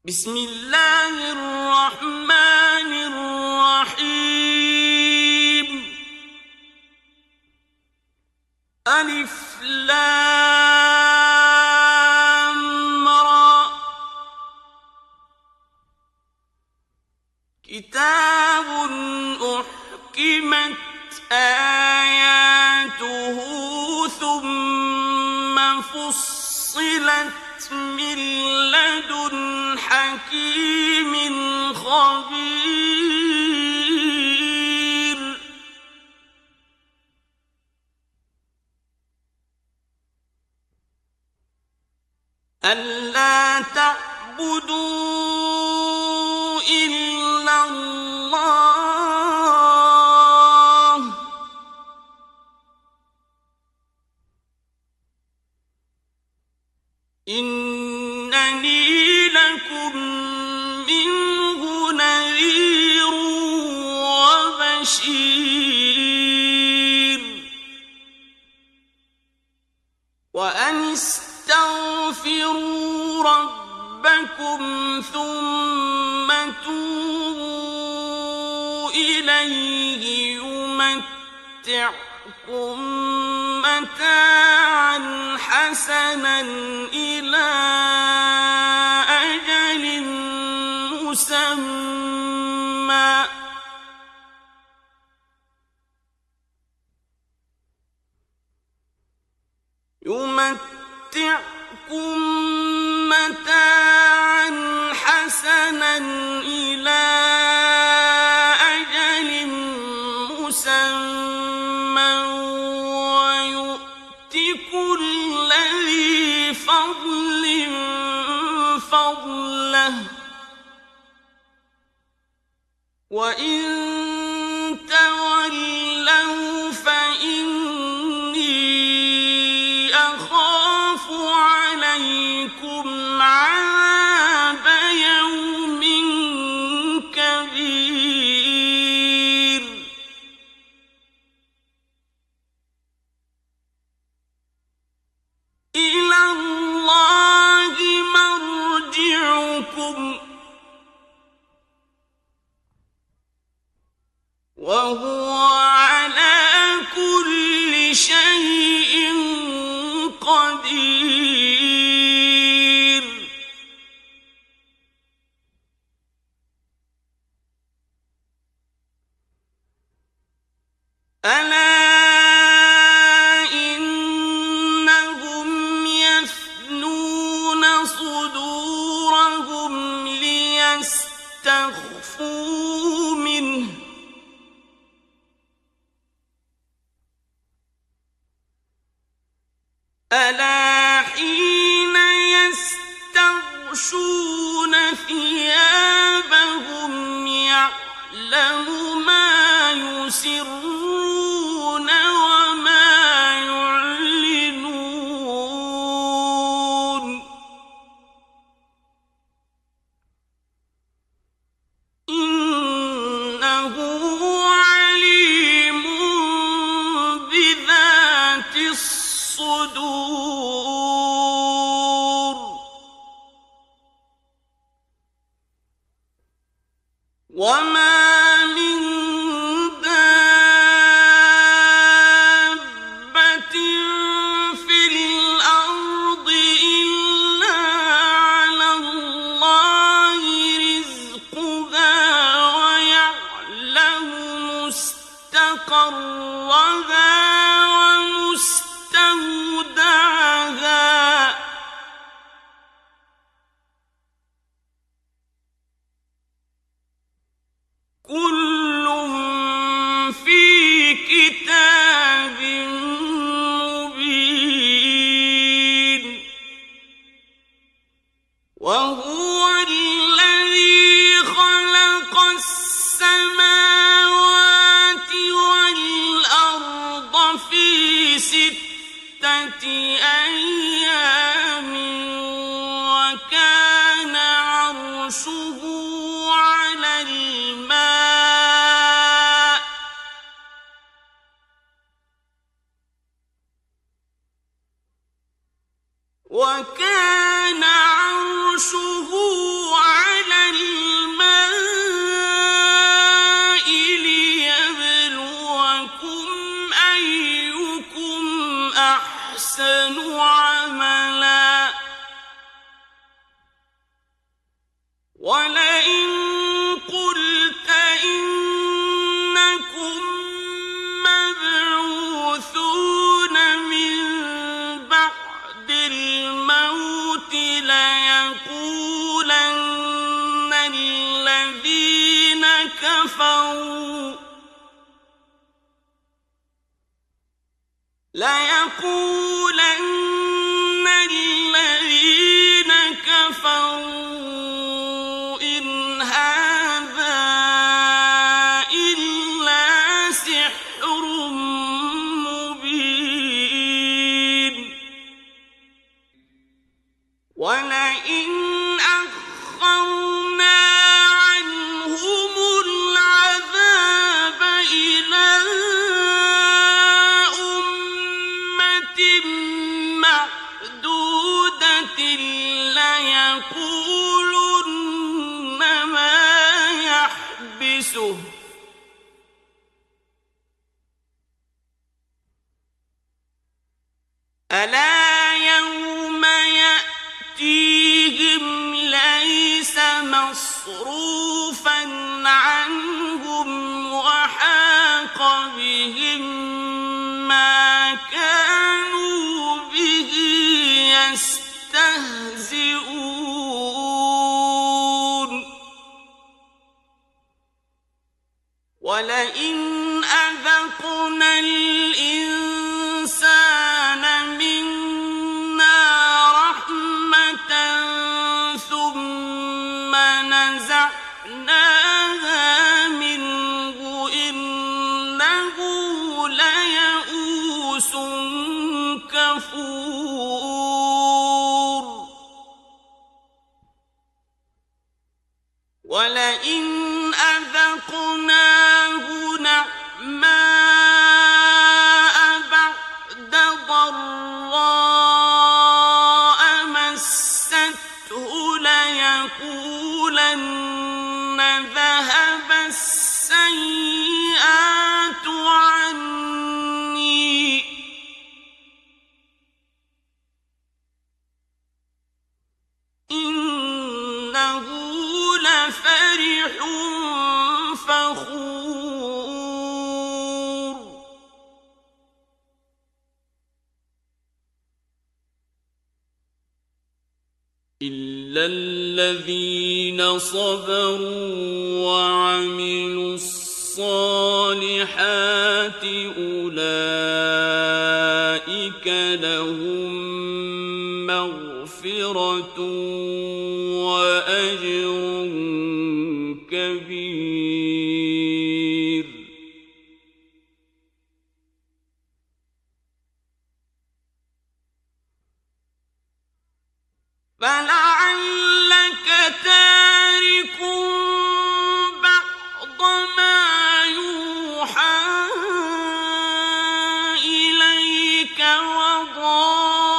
بسم الله الرحمن الرحيم. ألف لام را. كتاب أحكمت آياته ثم فصلت من لدن حكيم خبير. ألا تعبدوا إلا الله إنني لكم منه نذير وبشير. وأن استغفروا ربكم ثم توبوا إليه يمتعكم متاعا حسنا إلى أجل مسمى ويؤت كل ذي فضل فضله. وإن تولوا فإني أخاف عليكم عذاب يوم كبير. إلى الله مرجعكم وهو على كل شيء قدير. ألا إنهم يثنون صدورهم ليستخفوا منه ألا حين يستغشون ثيابهم يعلم ما يسرون وما يعلنون إنه عليم بذات الصدور. وما من دابة في الأرض إلا على الله رزقها ويعلم مستقرها ومستودعها كل في كتاب مبين. وهو الذي خلق السماوات والأرض في 6 أيام وكان عرشه على الماء وكان عرشه وَلَئِن قُلْتَ إِنَّكُم مَّبْعُوثُونَ مِن بَعْدِ الْمَوْتِ لَيَقُولَنَّ الَّذِينَ كَفَرُوا إِنْ هَٰذَا إِلَّا سِحْرٌ مُّبِينٌ وَلَئِنْ أَخَّرْنَا عَنْهُمُ الْعَذَابَ إِلَىٰ أُمَّةٍ مَّعْدُودَةٍ لَّيَقُولُنَّ مَا يَحْبِسُهُ ۗ أَلَا يَوْمَ يَأْتِيهِمْ لَيْسَ مَصْرُوفًا عَنْهُمْ وَحَاقَ بِهِم مَّا كَانُوا بِهِ يَسْتَهْزِئُونَ وَلَئِنْ أَذَقْنَا الْإِنسَانَ مِنَّا رَحْمَةً ثُمَّ نَزَعْنَاهَا مِنْهُ إِنَّهُ لَيَئُوسٌ كَفُورٌ وَلَئِنْ أَذَقْنَاهُ نَعْمَاءَ بَعْدَ ضَرَّاءَ مَسَّتْهُ لَيَقُولَنَّ ذَهَبَ السَّيِّئَاتُ عَنِّي إِنَّهُ لَفَرِحٌ فَخُورٌ إِلَّا الَّذِينَ صَبَرُوا وَعَمِلُوا الصَّالِحَاتِ أُولَٰئِكَ لَهُم مَّغْفِرَةٌ وَأَجْرٌ كَبِيرٌ فَلَعَلَّكَ تَارِكٌ بَعْضَ مَا يُوحَىٰ إِلَيْكَ وَضَائِقٌ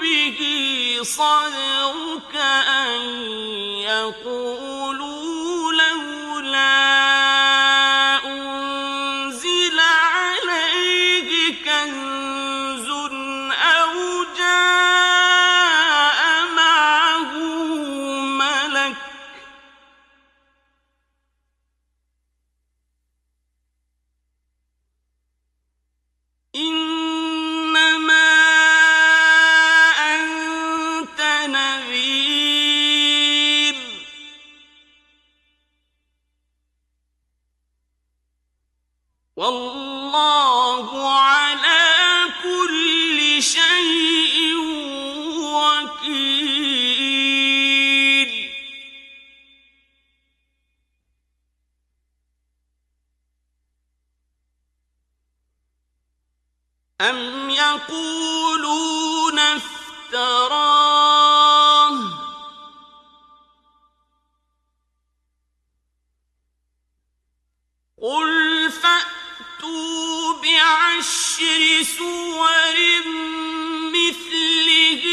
بِهِ صَدْرُكَ أَن يَقُولُوا لَوْلَا أُنزِلَ عَلَيْهِ كَنزٌ أَوْ جَاءَ مَعَهُ مَلَكٌ ۚ إِنَّمَا أَنتَ نَذِيرٌ وَاللَّهُ عَلَىٰ كُلِّ شَيْءٍ وَكِيلٌ أَمْ يَقُولُونَ افْتَرَاهُ ۖ قُلْ فَأْتُوا بِعَشْرِ سُوَرٍ مِّثْلِهِ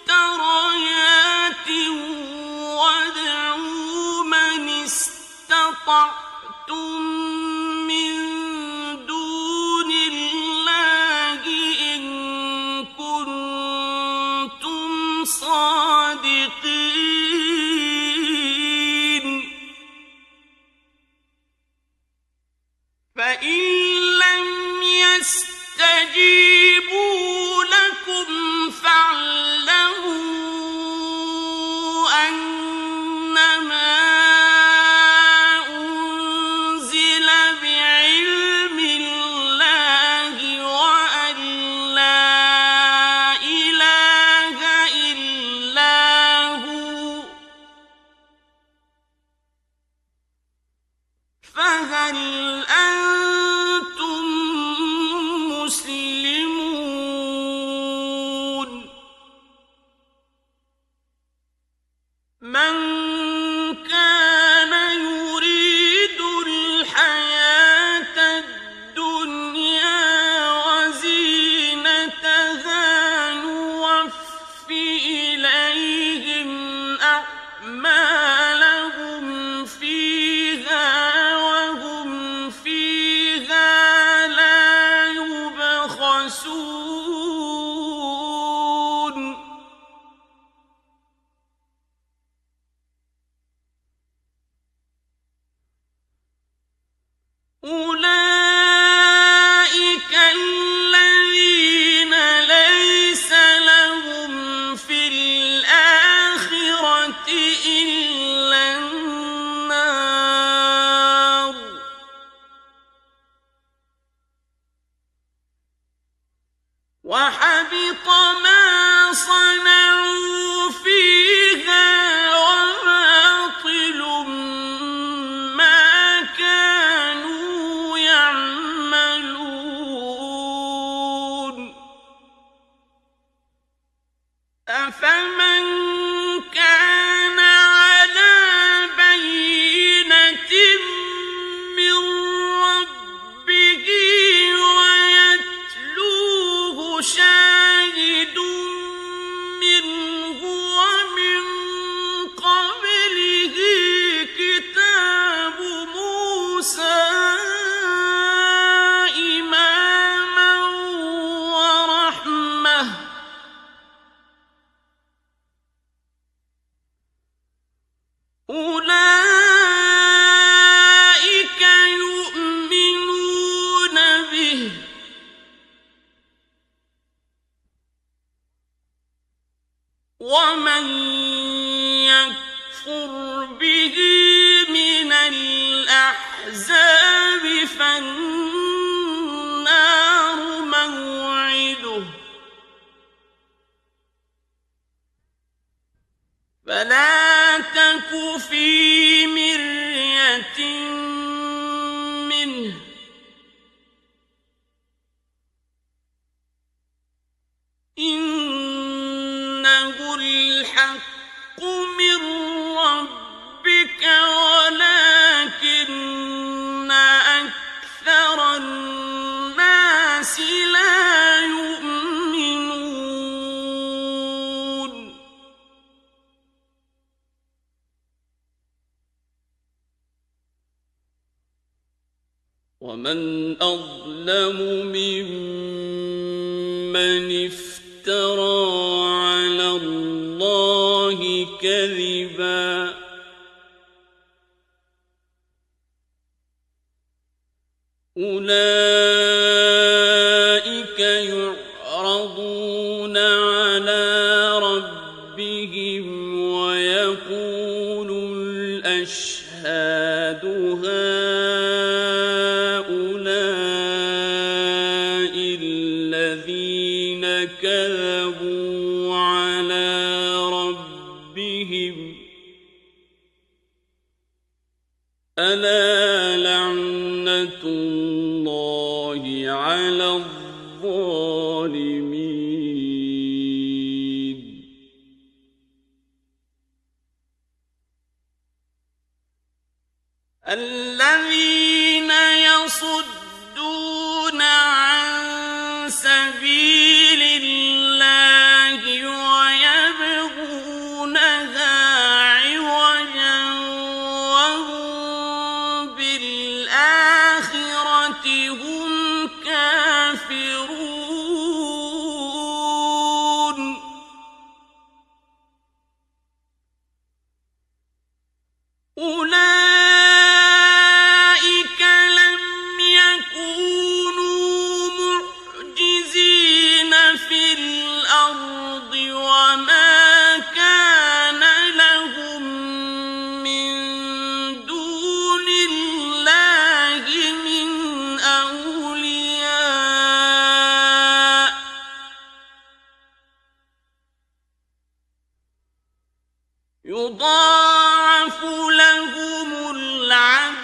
مُفْتَرَيَاتٍ وَادْعُوا مَنِ اسْتَطَعْتُم مِّن دُونِ اللَّهِ إِن كُنتُمْ صَادِقِينَ الصادقين فإن لم يستجيبوا لكم فاعلموا أنما أنزل بعلم الله وأن لا إله إلا هو فهل أنتم مسلمون من كان يريد الحياة الدنيا وزينتها نوف إليهم أعمالهم فيها وهم فيها لا يبخسون أولئك الذين ليس لهم في الآخرة إلا النار وحبط ما صنعوا فيها وباطل ما كانوا يعملون أفمن كان على بينة من ربه ويتلوه شاهد منه ومن قبله كتاب موسى إماما ورحمة أولئك يؤمنون به ومن يكفر به من الأحزاب فالنار موعده فلا تك في مرية منه إنه الحق من ربك ولكن أكثر الناس لا يؤمنون ومن أظلم ممن افترى على الله كذبا أولئك يعرضون على ربهم ويقول الأشهاد هؤلاء الذين كذبوا على ربهم ألا لعنة الله على الظالمين الذين يصدون عن سبيل الله ويبغونها عوجا وهم بالآخرة هم كافرون يضاعف لهم العذاب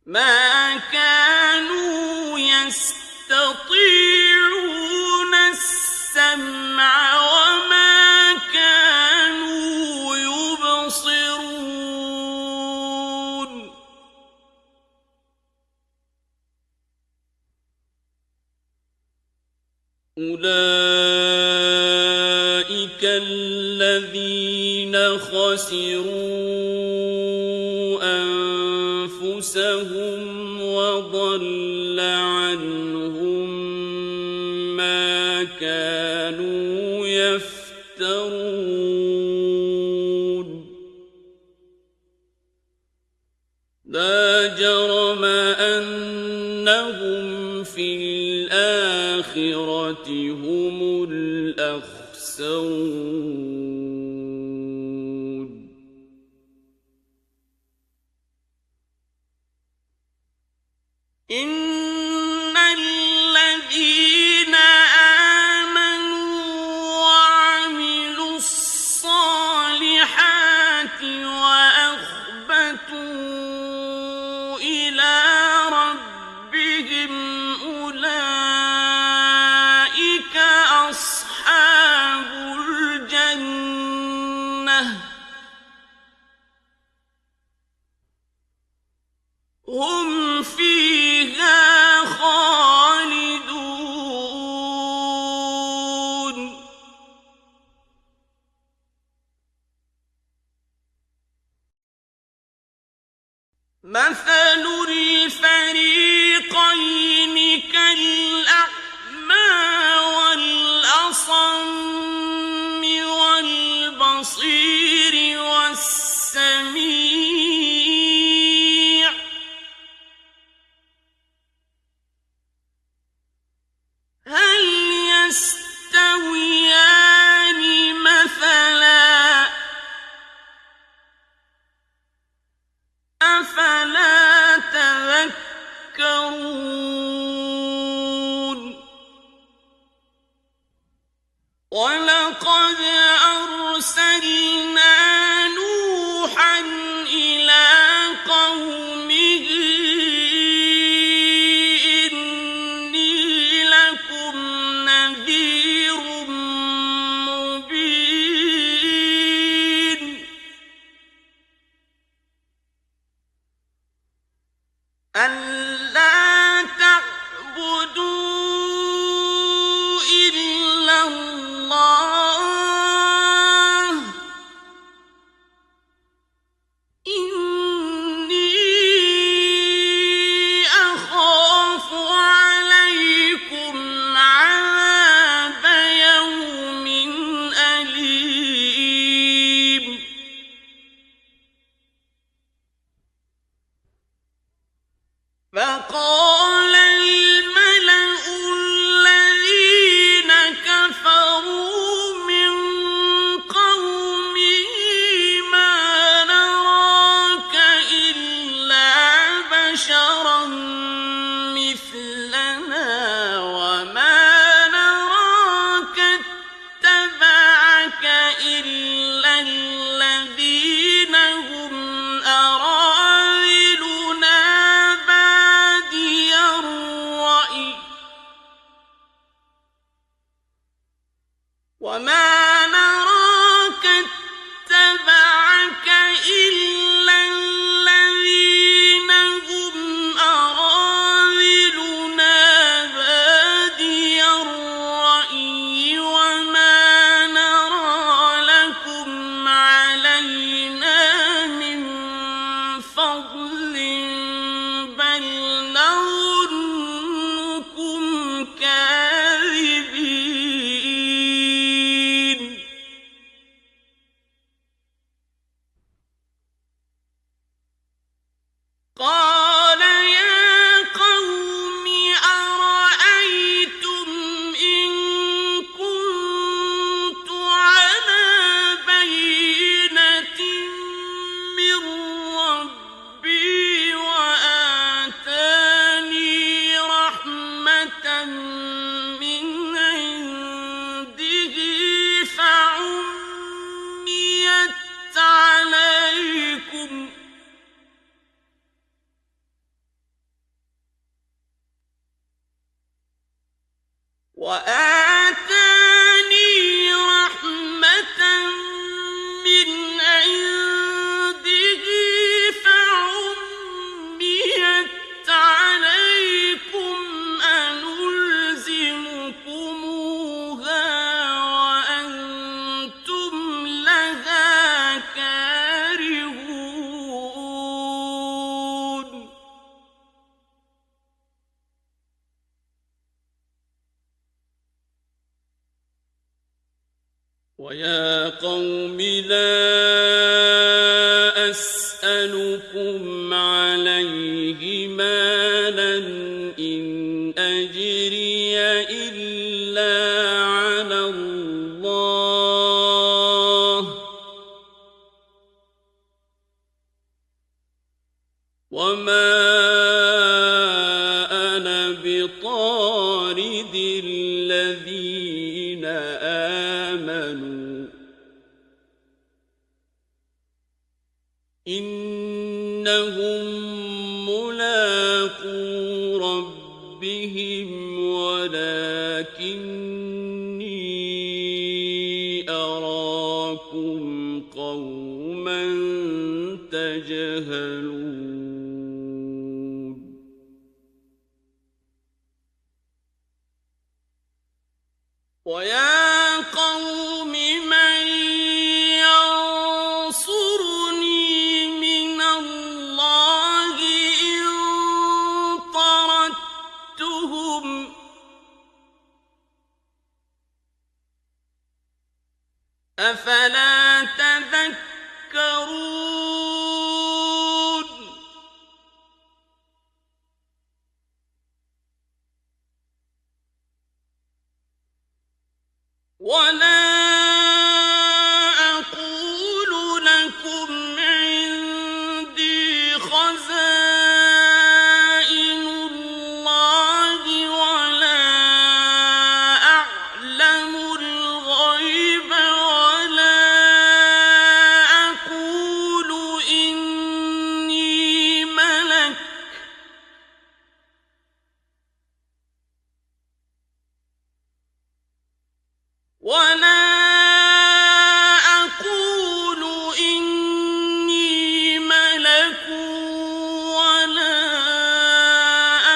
ما كانوا يستطيعون السمع وما كانوا يبصرون أولئك الذين خسروا أنفسهم وضل عنهم ما كانوا يفترون لا جرم أنهم في الآخرة هم الأخسرون إن الذين آمنوا وعملوا الصالحات وأخبتوا إلى ربهم أولئك أصحاب الجنة هم فيها خالدون مثل الفريقين كالأعمى والأصم والبصير والسميع هل يستويان مثلا أفلا تذكرون ولقد أرسلنا نوحا إلى قومه إني لكم نذير مبين ألا تعبدوا إلا الله إني أخاف عليكم عذاب يوم أليم فقال الملأ الذين كفروا من قومه ما نراك إلا بشرا مثلنا وما نراك اتبعك إلا الذين هم أراذلنا بادي الرأي وما نراك اتبعك إلا الذين هم أراذلنا بادي الرأي وما نرى لكم علينا من فضل بل نظنكم كاذبين قال يا قوم أرأيتم إن كنت على بينة من ربي وآتاني رحمة وآتاني رحمة من عنده فعميت عليكم أنلزمكموها وأنتم لها كارهون ويا قوم لا أسألكم عليه مالا إن أجري إلا على الله وما أنا بطارد الذين آمنوا إنهم ملاقو ربهم ولكني أراكم قوما تجهلون ويا قوم من ينصرني من الله إن طردتهم أفلا تذكرون ولا أقول لكم عندي خزائن الله ولا أعلم الغيب ولا أقول إني ملك ولا أقول إني ملك ولا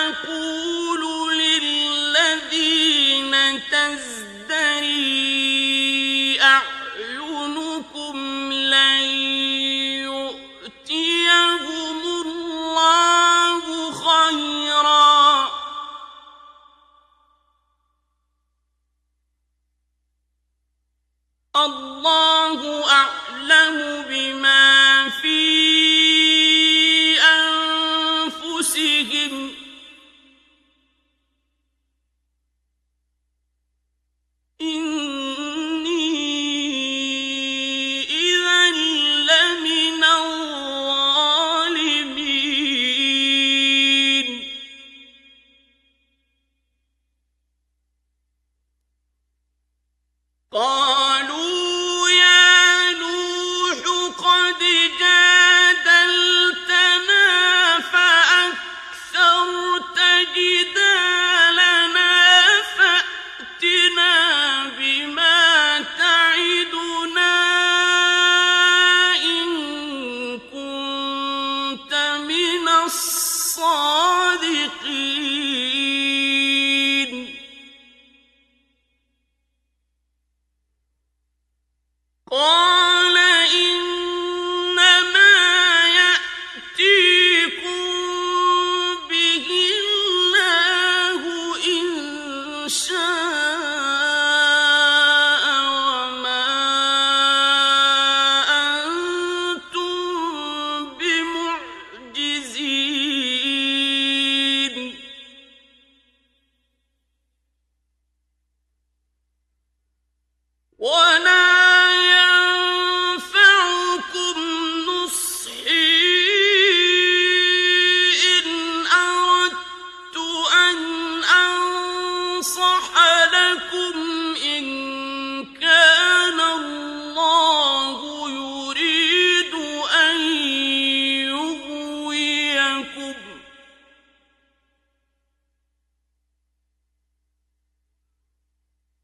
أقول للذين تزدري أعينكم لن يؤتيهم الله خيرا الله أعلم بما في أنفسهم إني إذا لمن الظالمين قالوا يا نوح قد جادلتنا فأكثرت جدالنا فأتنا بما تعدنا إن كنت من الصادقين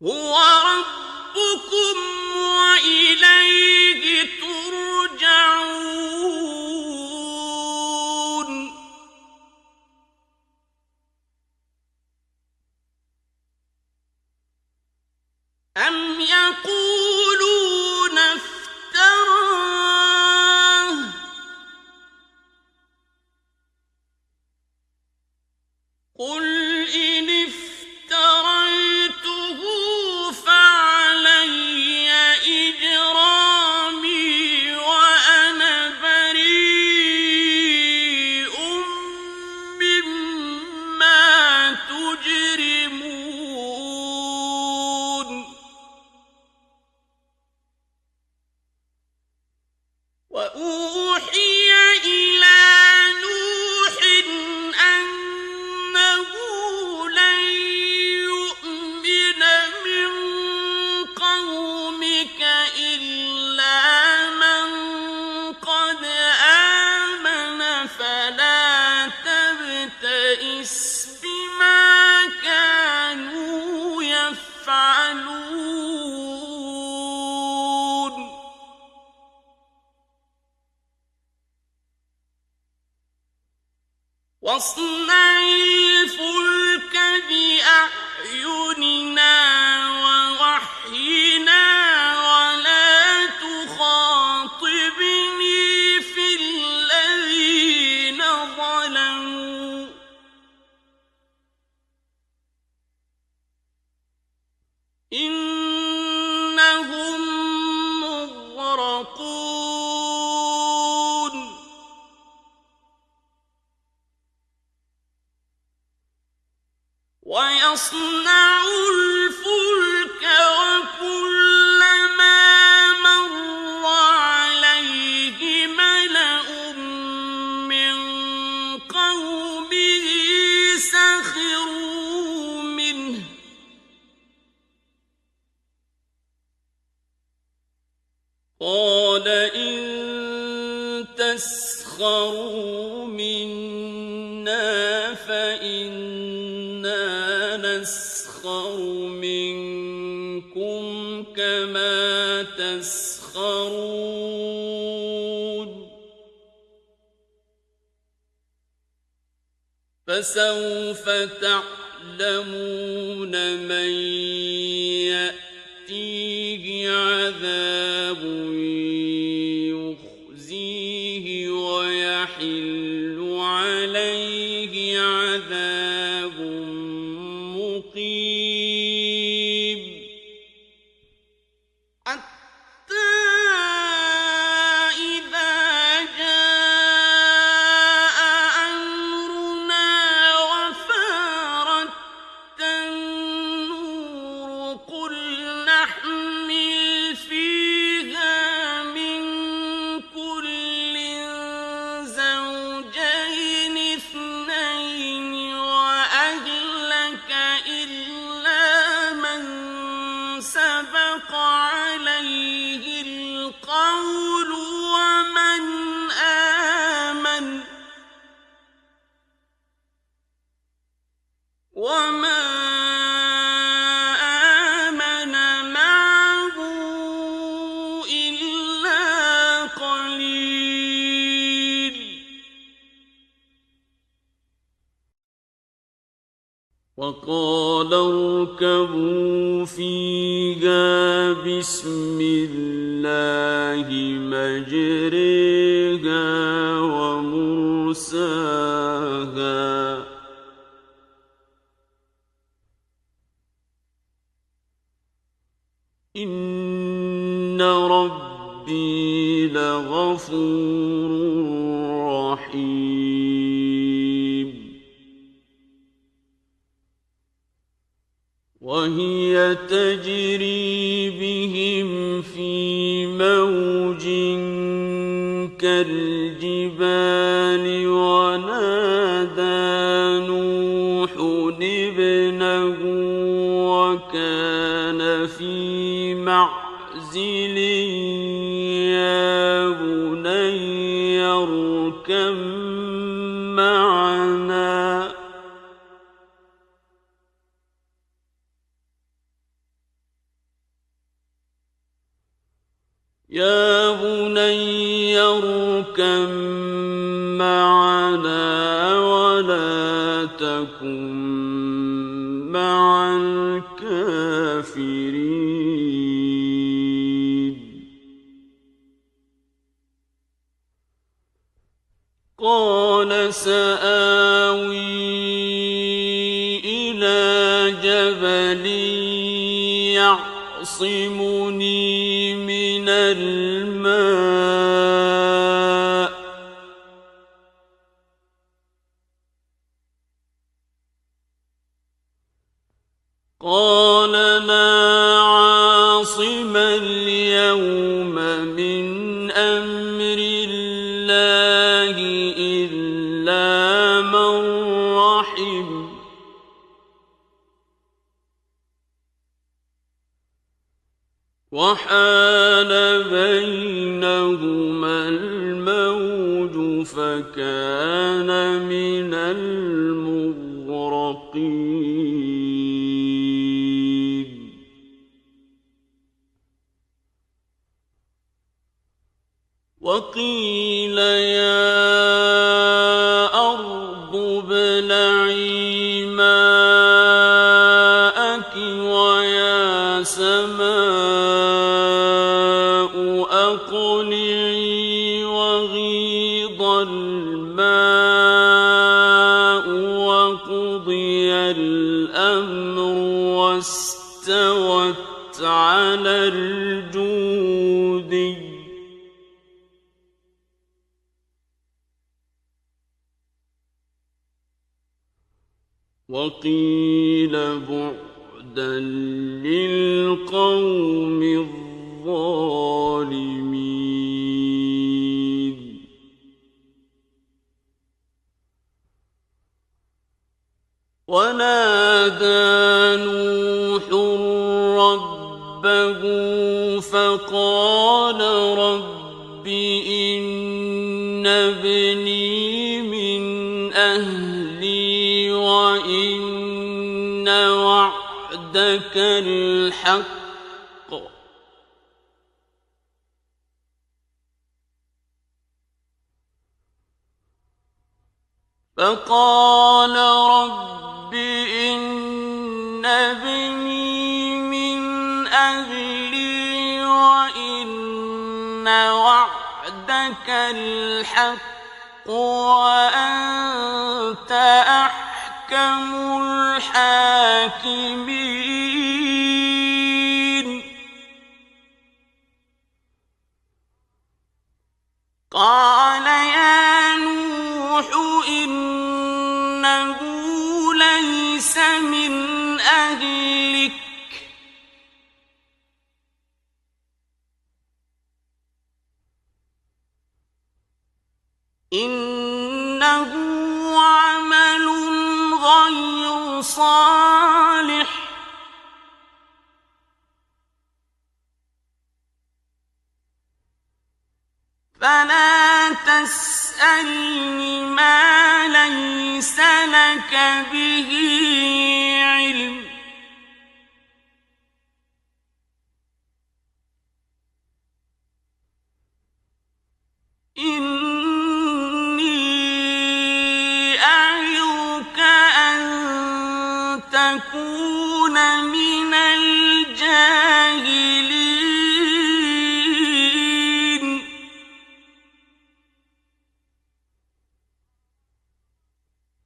هُوَ رَبُّكُمْ وَإِلَيْهِ تُرْجَعُونَ أَمْ يَقُولُونَ افْتَرَاهُ ۖ قُلْ إِنِ افْتَرَيْتُهُ فَعَلَيَّ إِجْرَامِي وَأَنَا بَرِيءٌ مِّمَّا تُجْرِمُونَ وَأُوحِيَ إِلَىٰ نُوحٍ أَنَّهُ لَن يُؤْمِنَ مِن قَوْمِكَ إِلَّا مَن قَدْ آمَنَ فَلَا تَبْتَئِسْ بِمَا كَانُوا يَفْعَلُونَ وَاصْنَعِ الْفُلْكَ بِأَعْيُنِنَا وَوَحْيِنَا وَلَا تُخَاطِبْنِي فِي الَّذِينَ ظَلَمُوا إِنَّهُم مُّغْرَقُونَ وَيَصْنَعُ الْفُلْكَ وَكُلَّمَا مَرَّ عَلَيْهِ مَلَأٌ مِّن قَوْمِهِ سَخِرُوا مِنْهُ قَالَ إِن تَسْخَرُوا مِنَّا فَإِنَّا نَسْخَرُ مِنكُمْ كَمَا تَسْخَرُونَ فَسَوْفَ تَعْلَمُونَ مَن يَأْتِيهِ عَذَابٌ يُخْزِيهِ وَيَحِلُّ عَلَيْهِ عَذَابٌ مُّقِيمٌ حَتَّىٰ إِذَا جَاءَ أَمْرُنَا وَفَارَتِ النُّورُ قُلْ نَحْمِلُ فِيهَا مِن كُلٍّ زَوْجَيْنِ اثْنَيْنِ وَأَهْلَكَ إِلَّا مَن سَبَقَ عَلَيْهِ الْقَوْلُ وَمَنْ آمَنَ وَمَا آمَنَ مَعَهُ إِلَّا قَلِيلٌ وَقَالَ ارْكَبُوا فِيهَا بِسْمِ اللَّهِ مَجْرَاهَا وَمُرْسَاهَا إِنَّ رَبِّي لَغَفُورٌ رَّحِيمٌ وَهِيَ تَجْرِي بِهِمْ فِي مَوْجٍ كَالْجِبَالِ وَنَادَىٰ نُوحٌ ابْنَهُ وَكَانَ فِي مَعْزِلٍ يَا بُنَيَّ ارْكَب مَّعَنَا ۖ يا بني اركب معنا ولا تكن مع الكافرين. قال سآوي إلى جبل يعصمني من الماء قال لا عاصم اليوم من أمر الله إلا من رحم وحال بينهما الموج فكان من المغرقين. وقيل يا أرض ابلعي ماءك ويا سماء أقلعي وغيض الماء وقضي الأمر واستوت على الجودي وقيل بعدا للقوم الظالمين. ونادى نوح ربه فقال رب إن ابني من أهلي وإن وعدك الحق فقال رب إن ابني من أهلي وإن وعدك الحق وأنت أحكم الحاكمين. قال يا نوح إنه ليس من أهلك إنه عمل غير صالح فلا تسألني ما ليس لك به علم إني أعظك أن تكون من الجاهلين.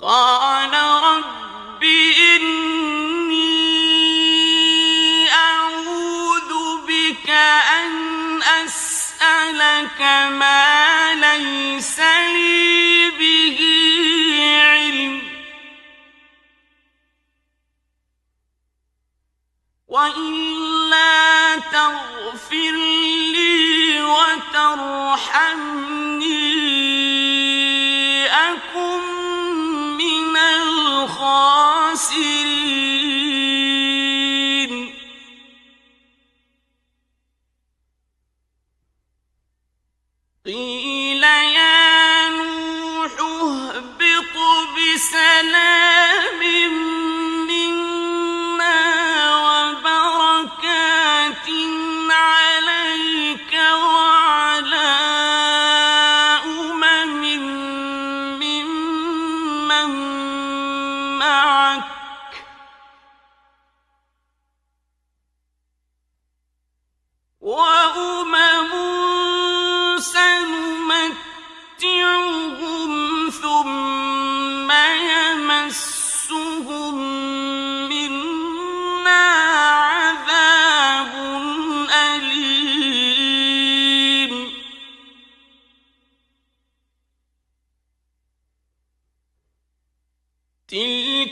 قال رب إني أعوذ بك أن أسألك ما ليس لي به علم وإلا تغفر لي وترحمني أكن من الخاسرين. قيل يا نوح اهبط بسلام منا وبركات عليك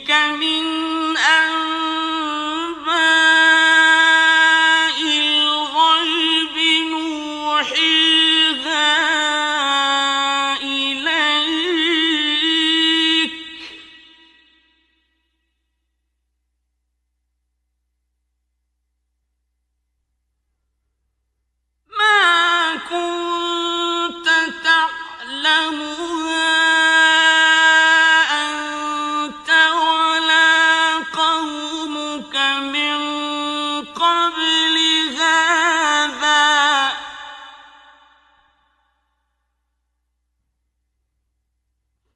تِلْكَ مِنْ أَنْبَاءِ الْغَيْبِ نُوحِيهَا إِلَيْكَ ۖ مَا كُنتَ تَعْلَمُهَا أَنتَ وَلَا قَوْمُكَ مِن قَبْلِ هَٰذَا ۖ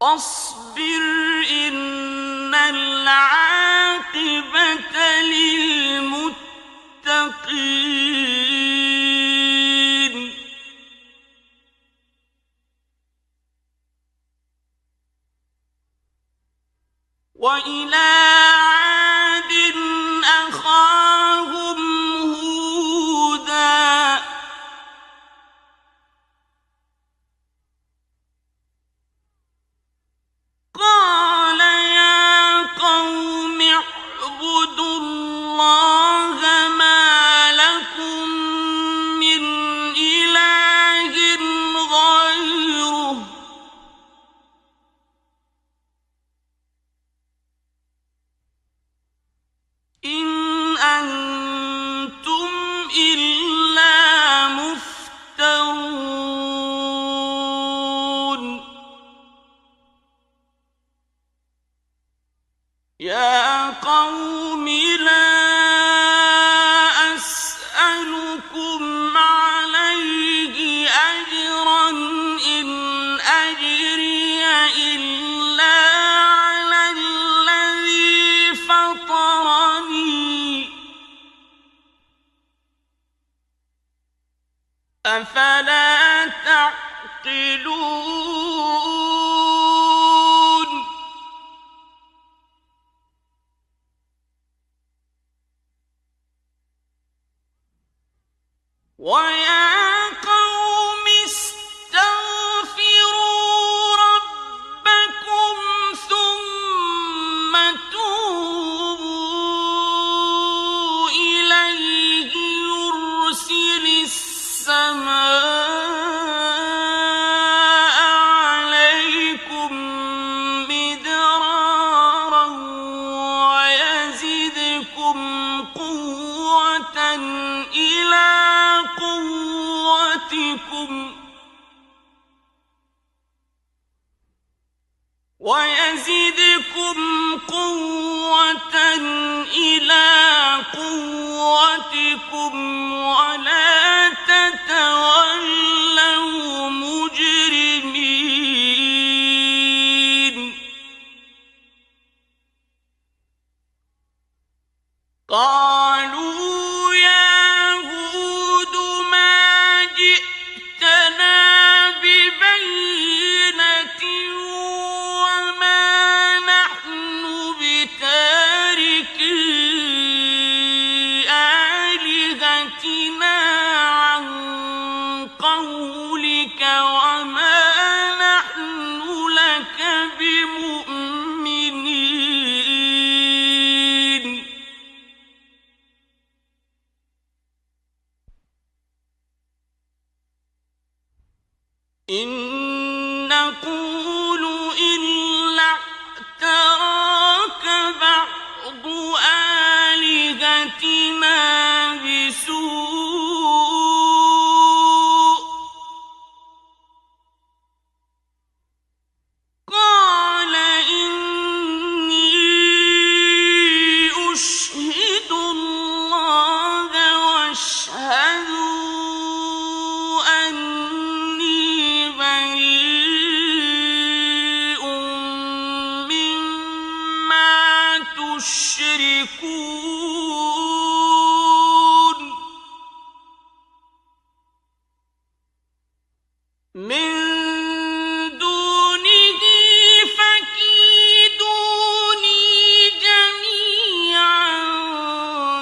فاصبر إِنَّ الْعَاقِبَةَ لِلْمُتَّقِينَ. وَإِلَىٰ عَادٍ أَخَاهُمْ هُودًا ۗ قَالَ يَا قَوْمِ اعْبُدُوا اللَّهَ مَا لَكُم مِّنْ إِلَٰهٍ غَيْرُهُ ۖ إِنْ أَنتُمْ إِلَّا مُفْتَرُونَ. يَا قَوْمِ لَا أَسْأَلُكُمْ عَلَيْهِ أَجْرًا ۖ إِنْ أَجْرِيَ إِلَّا عَلَى الَّذِي فَطَرَنِي ۚ أَفَلَا تَعْقِلُونَ. وَيَا قَوْمِ اسْتَغْفِرُوا رَبَّكُمْ ثُمَّ تُوبُوا إِلَيْهِ يُرْسِلِ السَّمَاءَ عَلَيْكُم مِّدْرَارًا وَيَزِدْكُمْ قُوَّةً إِلَىٰ قُوَّتِكُمْ وَلَا تَتَوَلَّوْا مُجْرِمِينَ. قَالُوا يَا هُودُ مَا جِئْتَنَا بِبَيِّنَةٍ وَمَا نَحْنُ بِتَارِكِي آلِهَتِنَا عَن قَوْلِكَ وَمَا نَحْنُ لَكَ بِمُؤْمِنِينَ. إِن نَّقُولُ إِلَّا اعْتَرَاكَ بَعْضُ آلِهَتِنَا بِسُوءٍ ۗ قَالَ إِنِّي أُشْهِدُ اللَّهَ وَاشْهَدُوا أَنِّي بَرِيءٌ مِّمَّا تُشْرِكُونَ مِن دُونِهِ فَكِيدُونِي جَمِيعًا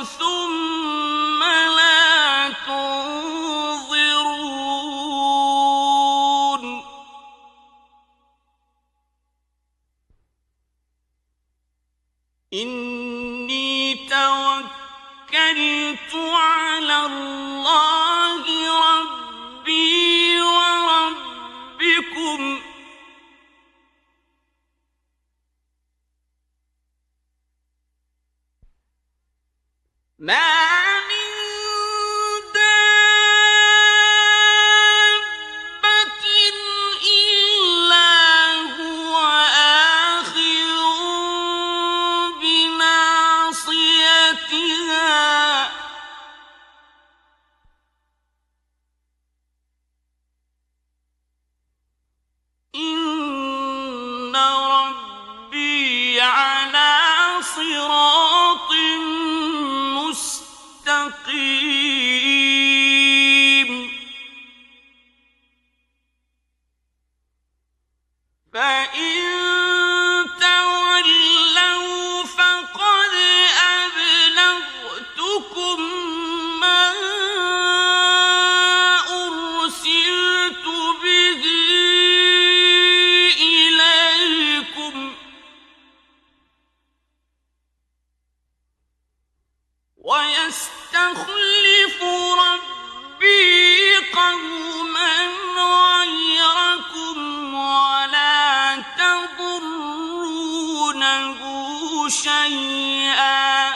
ثُمَّ لَا تُنظِرُونِ. توكلت على الله ربي وربكم ما من دابة إلا هو آخذ بناصيتها إن ربي على صراط مستقيم فإن تولوا فقد أبلغتكم ما أرسلت به إليكم ويستخلف ربي قوما غيركم ولا تضرونه شيئا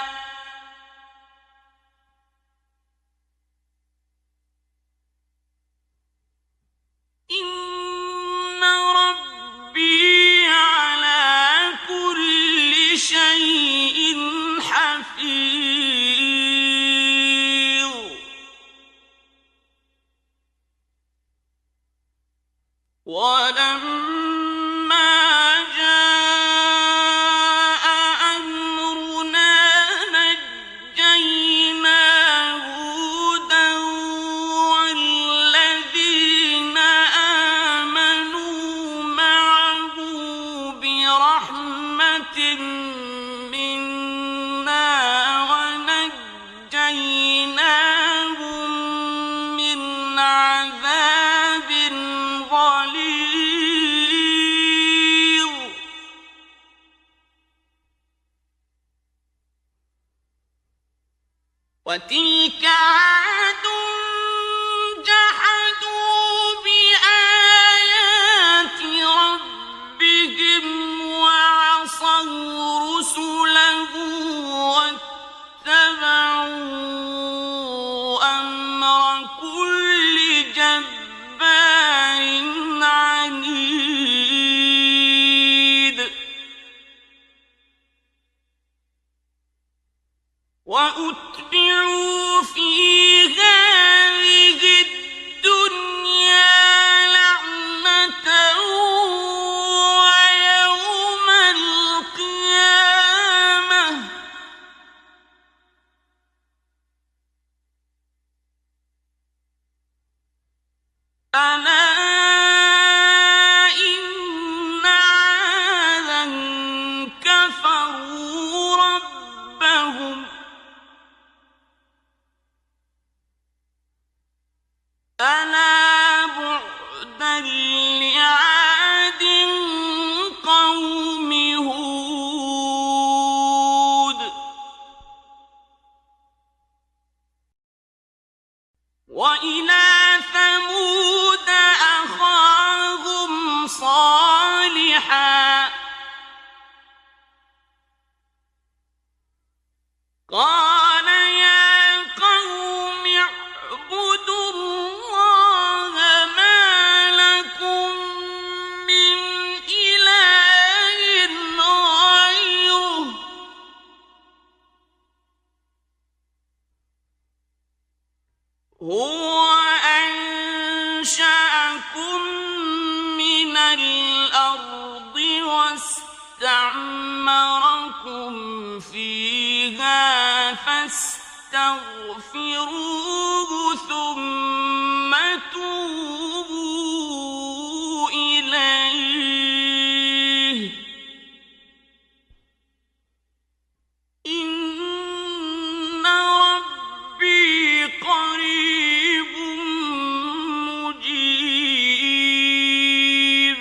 إن ربي على كل شيء حفيظ ولما جاء أمرنا نجينا هودا والذين آمنوا معه برحمة منا ونجيناهم من عذاب غليظ وتلك عاد جحدوا بآيات ربهم وعصوا رسله واتبعوا أمر كل جبار عنيد وأتبعوا في هذه الدنيا لعنة ويوم القيامة ألا إن عادا كفروا ربهم ألا بعدا لعاد قوم هود وإلى ثمود أخاهم صالحا قال يا قوم اعبدوا الله ما لكم من إله غيره هو أنشأكم من الأرض واستعمركم فيها فاستغفروه ثم توبوا إليه إن ربي قريب مجيب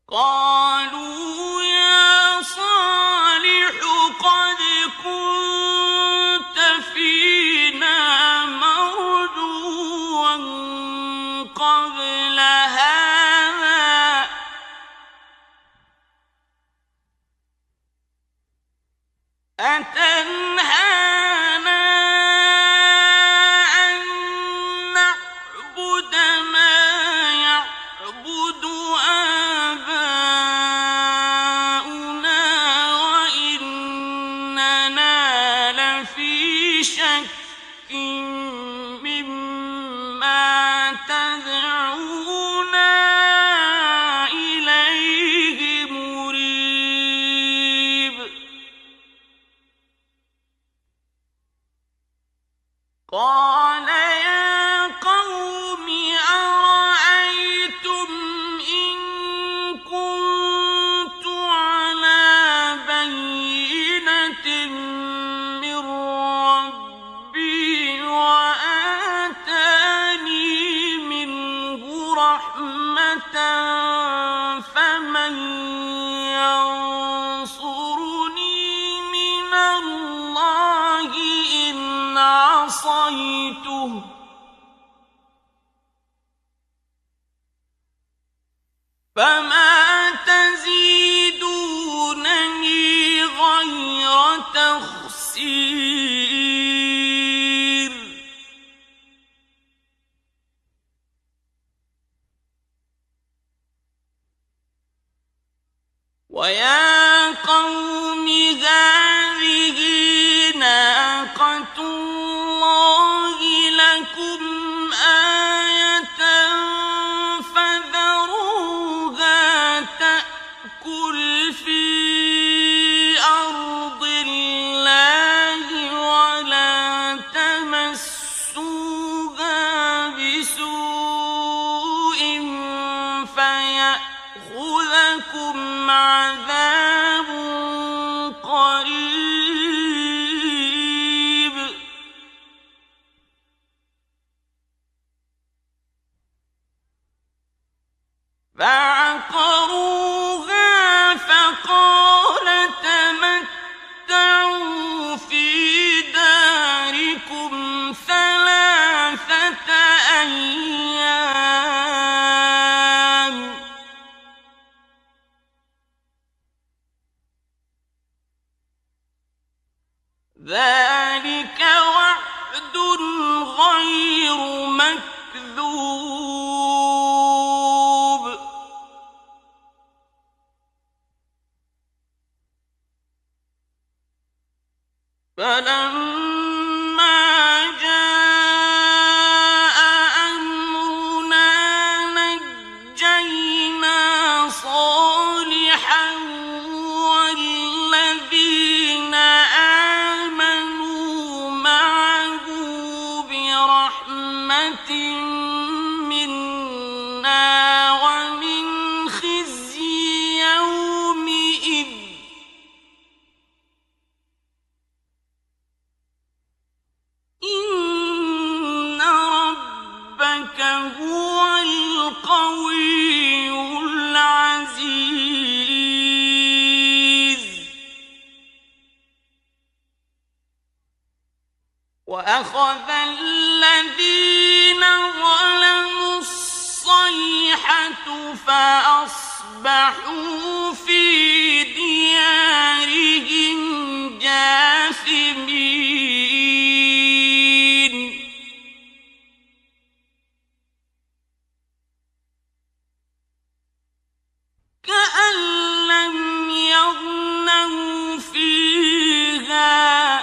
قالوا يا صالح قد كنت فينا مرجوا قبل هذا أتنهانا أن نعبد ما يعبد آباؤنا وإننا لفي شك مما تدعونا إليه مريب قال يا قوم أرأيتم إن كنت على بينة من ربي وآتاني منه رحمة فمن ينصرني من الله إن عصيته فما تزيدونني غير تخسير ويا قوم هذه ناقة الله لكم آية فذروها تأكل في أرض الله ولا تمسوها بسوء فيأخذكم عذاب قريب فعقروها فقال تمتعوا في داركم 3 أيام ذلك وعد غير مكذوب فلما جاء أمرنا نجينا صالحا والذين آمنوا معه برحمة منا ومن خزي يومئذ إن ربك هو القوي العزيز وأخذ الذين ظلموا الصيحة فأصبحوا في ديارهم جاثمين كأن لم يغنوا فيها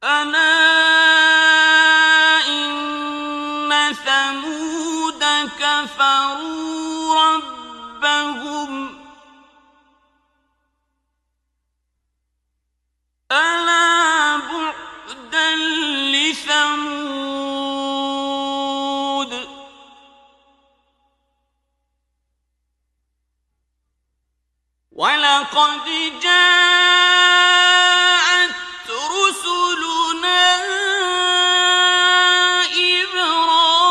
ألا إن ثمود كفروا ربهم ألا بعدا لثمود ولقد جاءت رسلنا إبراهيم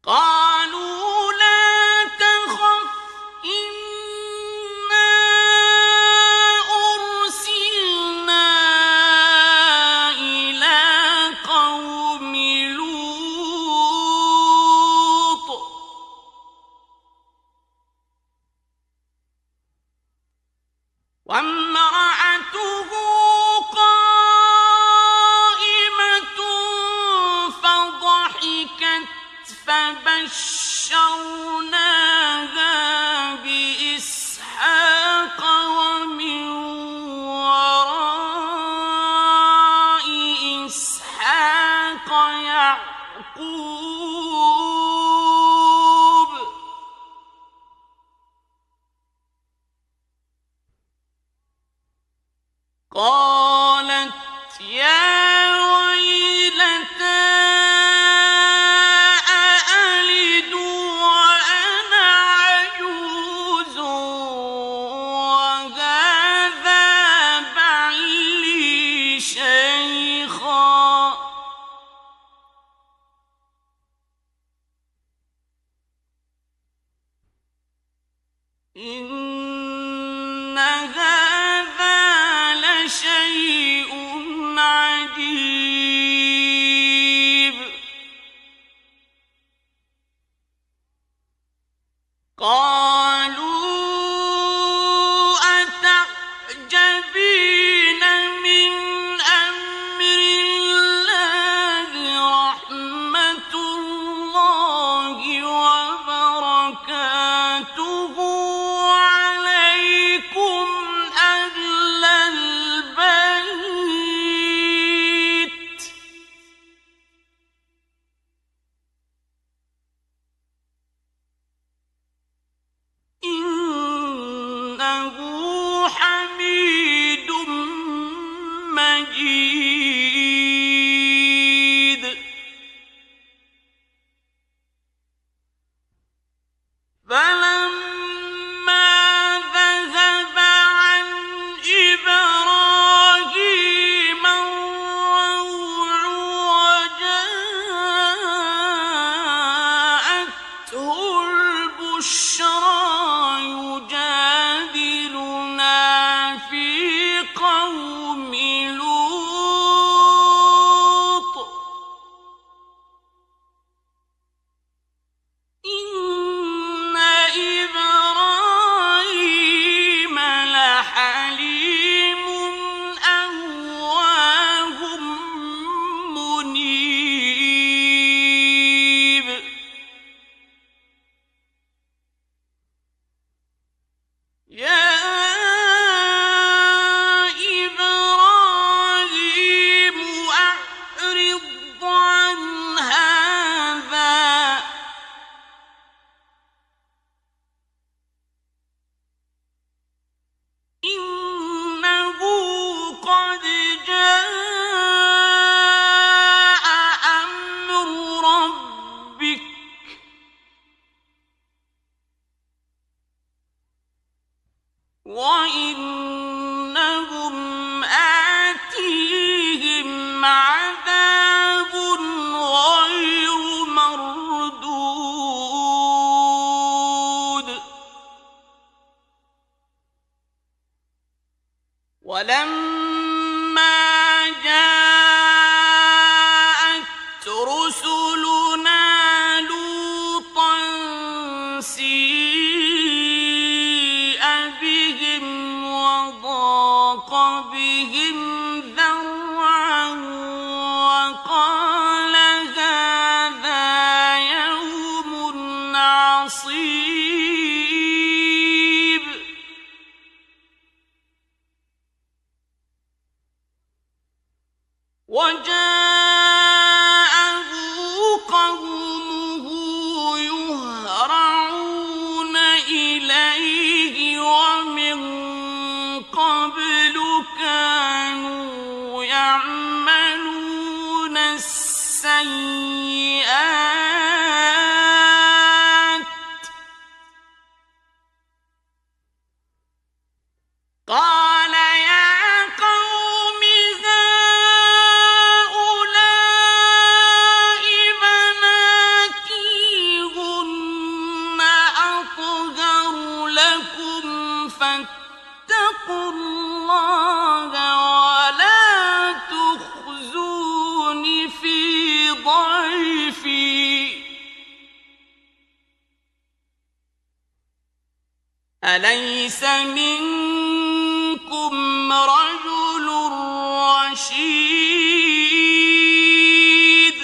قالوا لا تخف إنا أرسلنا إلى قوم لوط وامرأته قائمة فضحكت فبشرناها بإسحاق ومن وراء إسحاق يعقوب قالت يا ويلتى أألد وأنا عجوز وهذا بعلي شيخا إن هذا لشيء عجيب قالوا أتعجبين من أمر الله رحمة الله وبركاته عليكم أهل البيت إنه حميد مجيد فلما ذهب عن إبراهيم الروع وجاءته البشرى يجادلنا في قوم لوط إن إبراهيم لحليم أواه منيب يا إبراهيم أعرض عن هذا إنه قد جاء أمر ربك وإنهم آتيهم عذاب غير مردود ولما جاءت رسلنا لوطا سيء بهم وضاق بهم ذرعا وقال هذا يوم عصيب وجاءه قومه يهرعون إليه ومن قبل كانوا يعملون السيئات قال يا قوم هذا أليس منكم رجل رشيد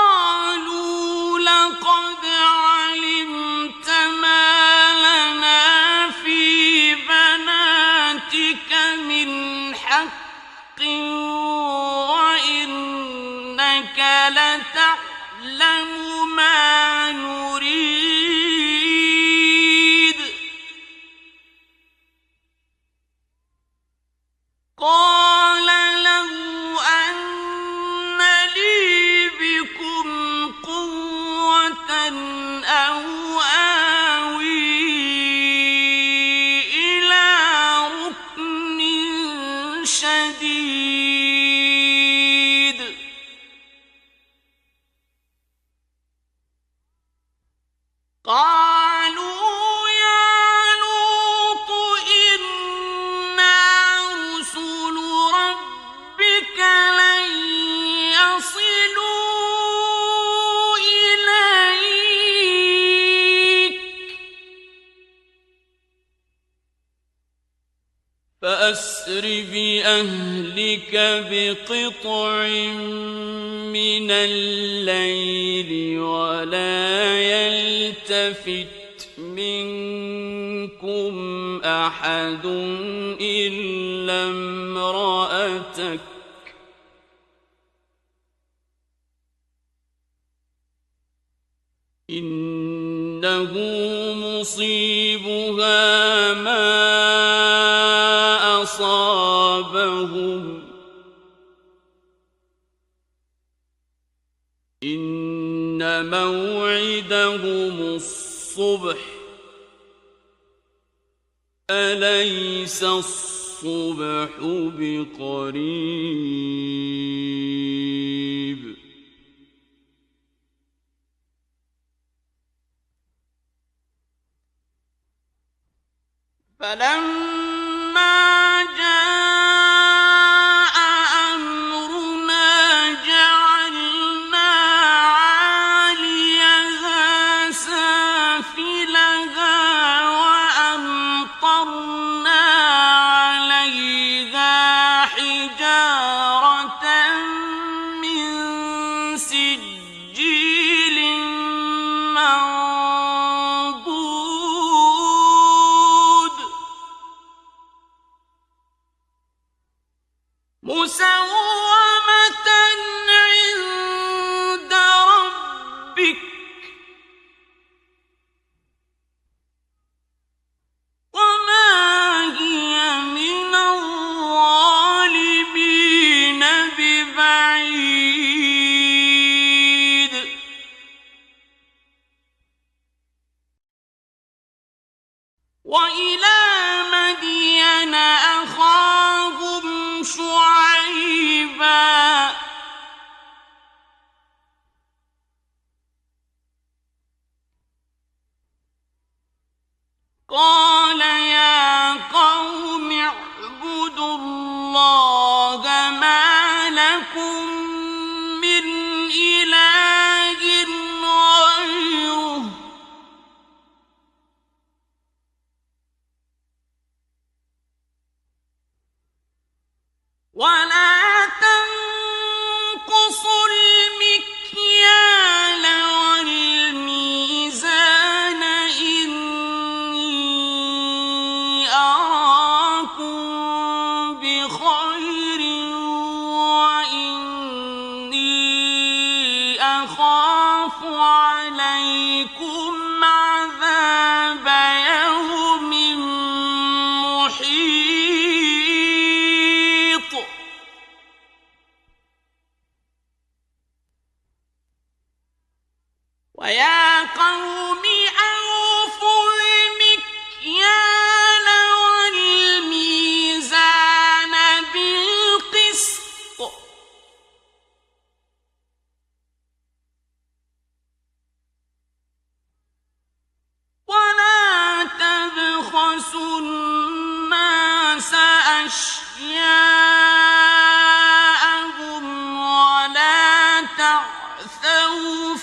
قالوا لقد علمت ما لنا في بناتك من حق وإنك لتعلم ما نريد قال لو أن لي بكم قوة أو آوي إلى ركن شديد قالوا يا لوط إنا رسل ربك لن يصلوا إليك فأسر بأهلك بقطع من الليل ولا يلتفت منكم أحد إلا امرأتك إنه مصيبها ما أصابهم إن موعدهم الصبح أليس الصبح بقريب فلما جاء أمرنا جعلنا عاليها سافلها وأمطرنا عليها حجارة من سجيل منضود مسومة عند ربك وما هي من الظالمين ببعيد وإلى مدين أخاهم شعيبا قال يا قوم اعبدوا الله ما لكم من إله غيره ولا تنقصوا المكيال والميزان إني أراكم بخير وإني أخاف عليكم عذاب يوم محيط ويا قوم أوفوا المكيال والميزان بالقسط ولا تبخسوا الناس أشياءهم ولا تعثوا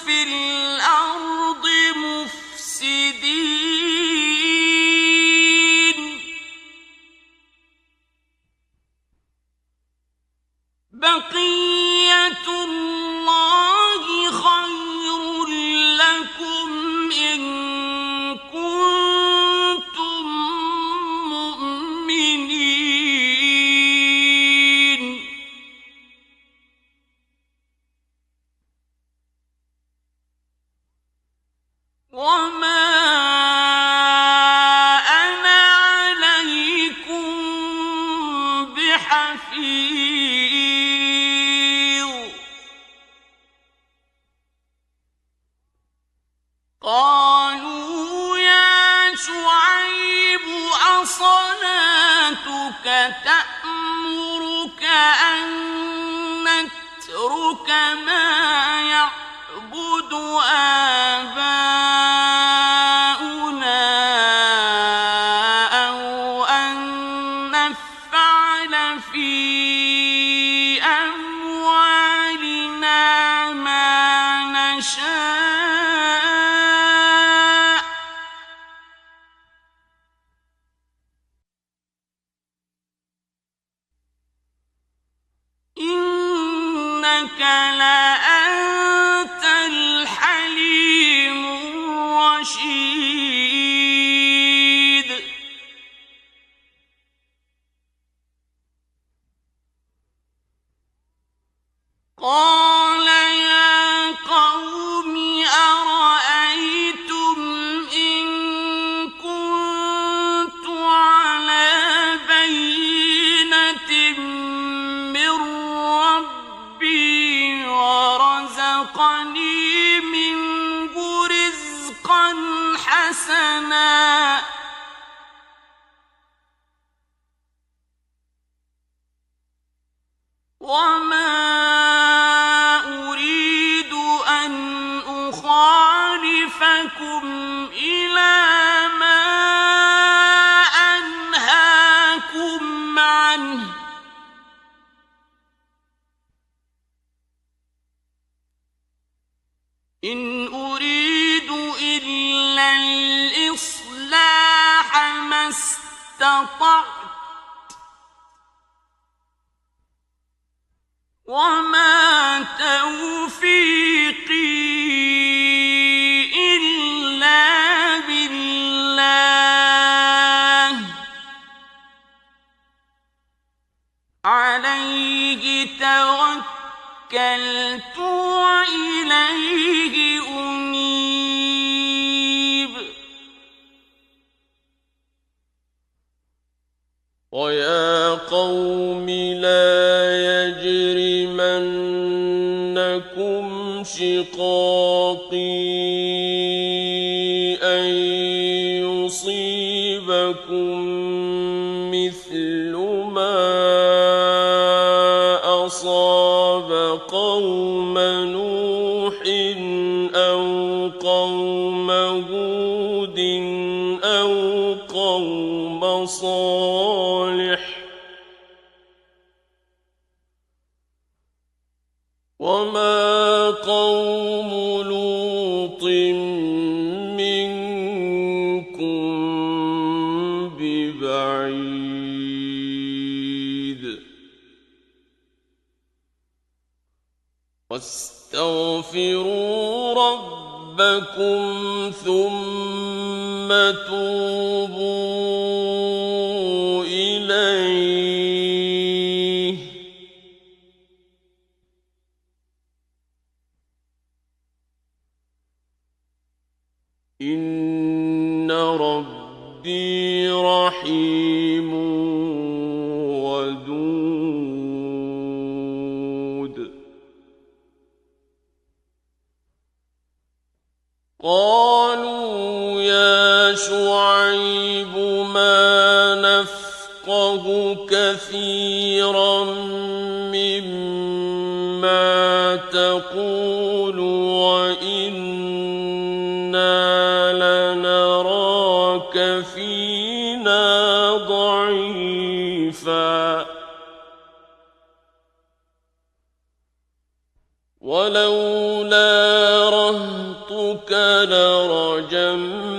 تأمرك أن نترك ما يعبد آباؤنا أو أن نفعل في أموالنا ما نشاء إنك لأنت الحليم الرشيد قال يا قوم أرأيتم إن كنت على بينة من ربي ورزقني منه رزقا حسنا وما أريد أن أخالفكم إلى ما أنهاكم عنه إن أريد إلا الإصلاح ما استطعت وما توفيقي إلا بالله عليه توكلت وإليه أنيب ويا قوم لا يجرمنكم شقاقي أن يصيبكم مثل ما أصاب قوم نوح أو قوم هود أو قوم صالح وما قوم لوط منكم ببعيد واستغفروا ربكم ثم توبوا إليه إن ربي رحيم ودود قالوا يا شعيب ما نفقه كثيرا مما تقول وإنا لنراك فينا ضعيفا ولولا رهطك لرجمناك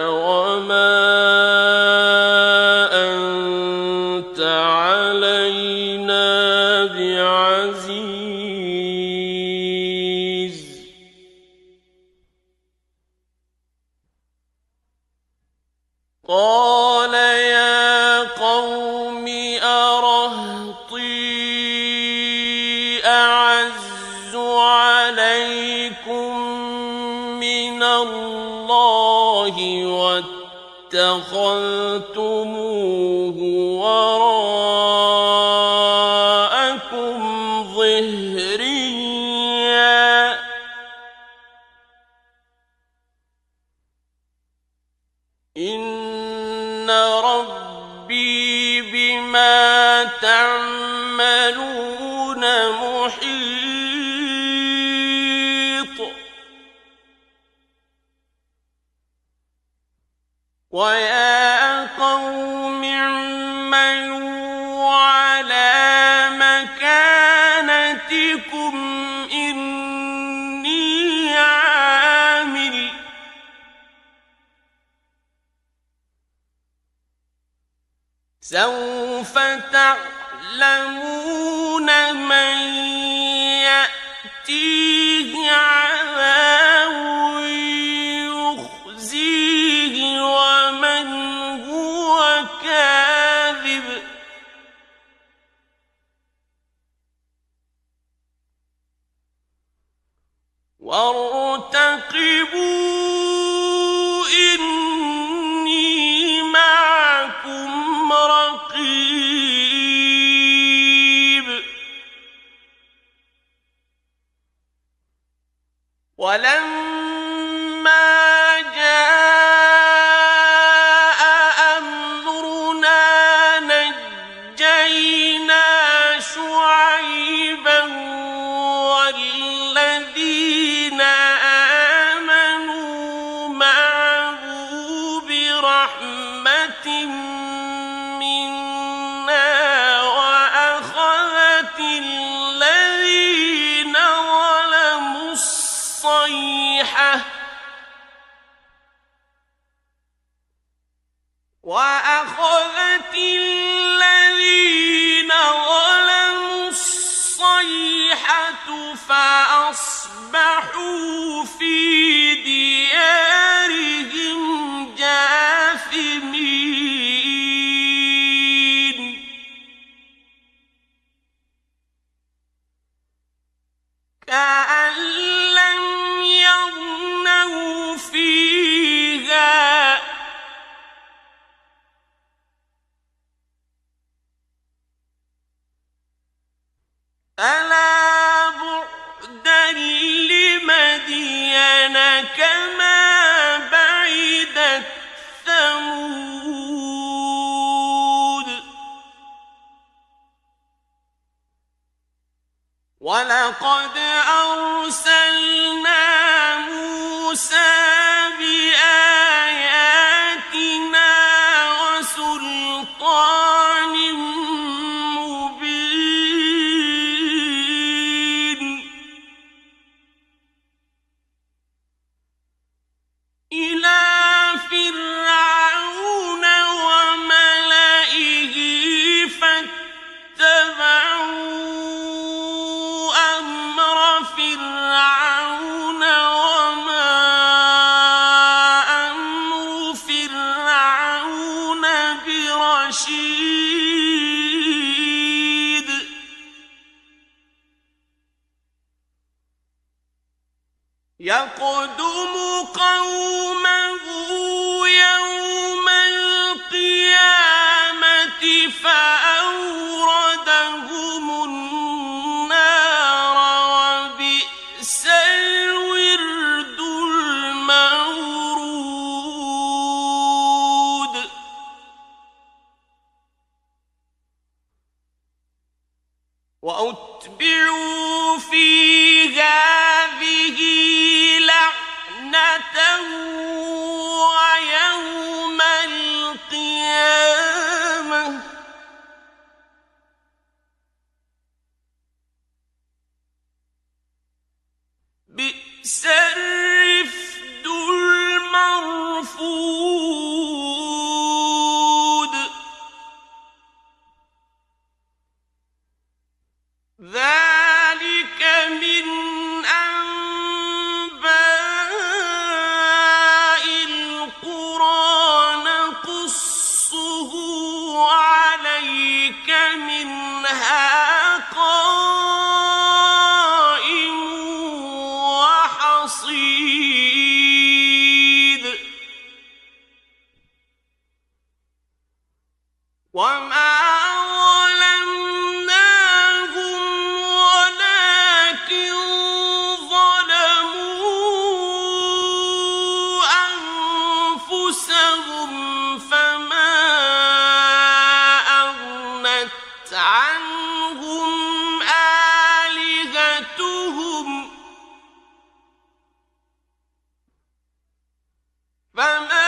وما أنت علينا بعزيز قال يا قوم أرهطي أعز عليكم من الله واتخذتموه وراءكم ظهريا إن ربي ويا قوم اعملوا على مكانتكم إني عامل سوف تعلمون من يأتيه عذاب يخزيه ومن هو كاذب وارتقبوا إني معكم رقيب ولما جاء أمرنا نجينا شعيبا والذين آمنوا معه برحمة منا وأخذت الذين ظلموا الصيحة فأصبحوا في ديارهم جاثمين كأن لم يغنوا فيها ألا بعدا لمدين كما بعدت ثمود ولقد أرسلنا موسى بآياتنا وسلطان مبين إلى فرعون وملئه فاتبعوا أمر فرعون وما أمر فرعون برشيد يقدم قومه يوم القيامة فأوردهم النار وبئس الورد المورود وأتبعوا في هذه لعنة ويوم القيامة بئس الرفد المرفود ذلك من أنباء القرى نقصه عليك منها قائم وحصيد وما عنهم آلهتهم فما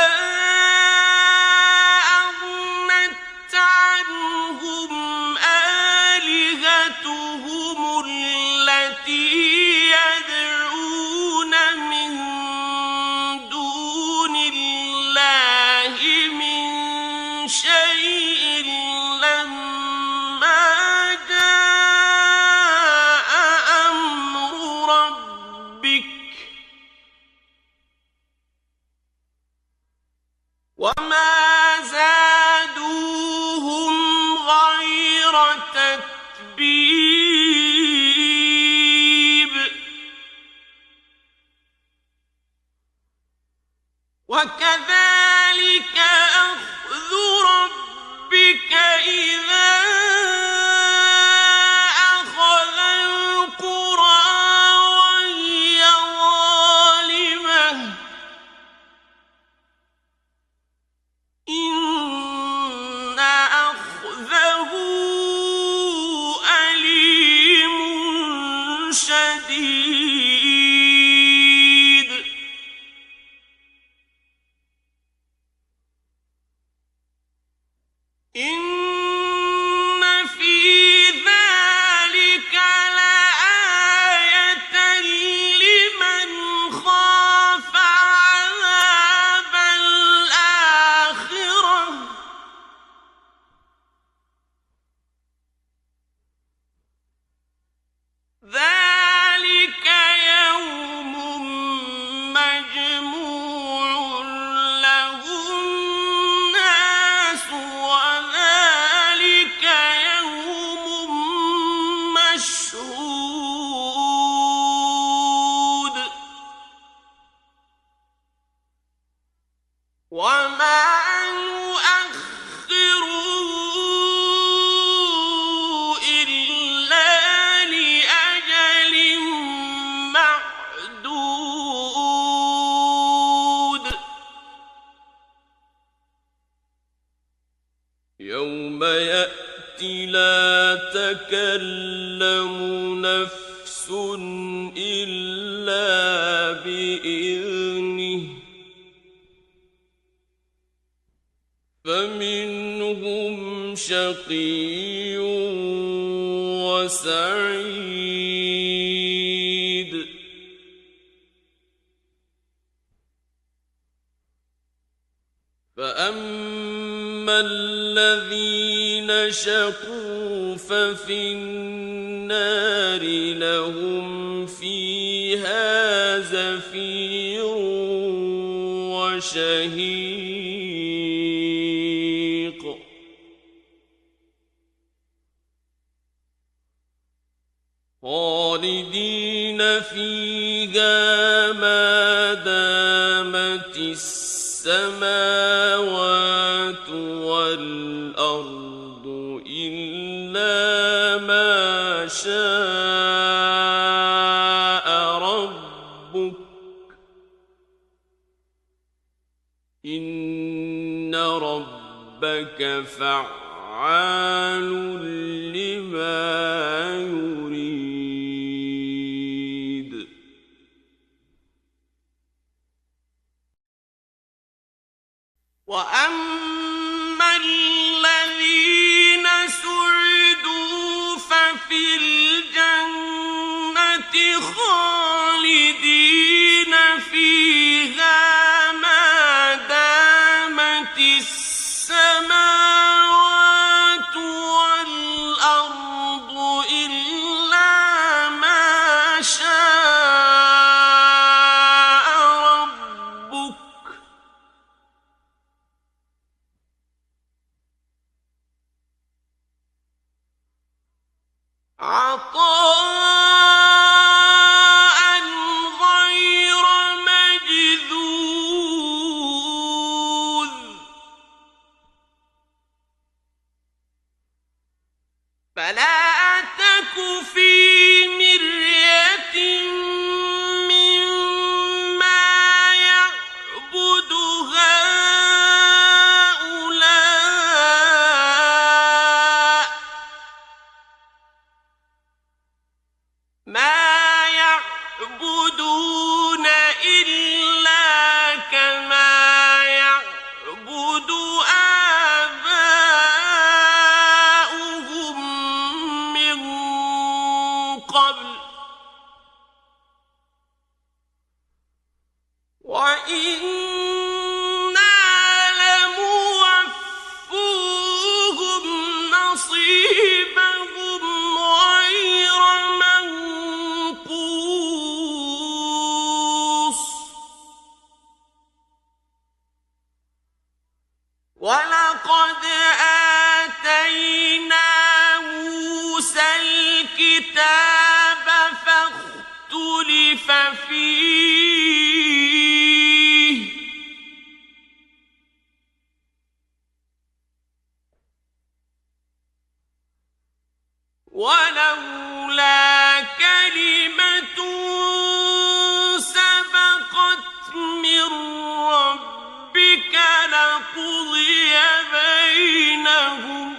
إن في ذلك لآية لمن خاف عذاب الآخرة ذلك يوم مجموع له الناس وذلك يوم مشهود وما نؤخره إلا لأجل معدود يوم يأتي لا تكلم نفس إلا بإذنه فمنهم شقي وسعيد فأما الذين شقوا ففي النار لهم فيها زفير وشهيق خالدين فيها ما دامت السماوات والأرض إلا ما شاء ربك إن ربك فعال لما يريد وأما الذين سعدوا ففي الجنة خالدين فيها ما دامت السماوات والأرض إلا ما شاء ربك عطاء غير مجذوذ فلا تك في مرية مما يعبد هؤلاء ما يعبدون إلا كما يعبد آباؤهم من قبل وإنا لموفوهم نصيبهم غير منقوص ولقد آتينا موسى الكتاب فاختلف فيه ولولا كلمة سبقت من ربك لقضي بينهم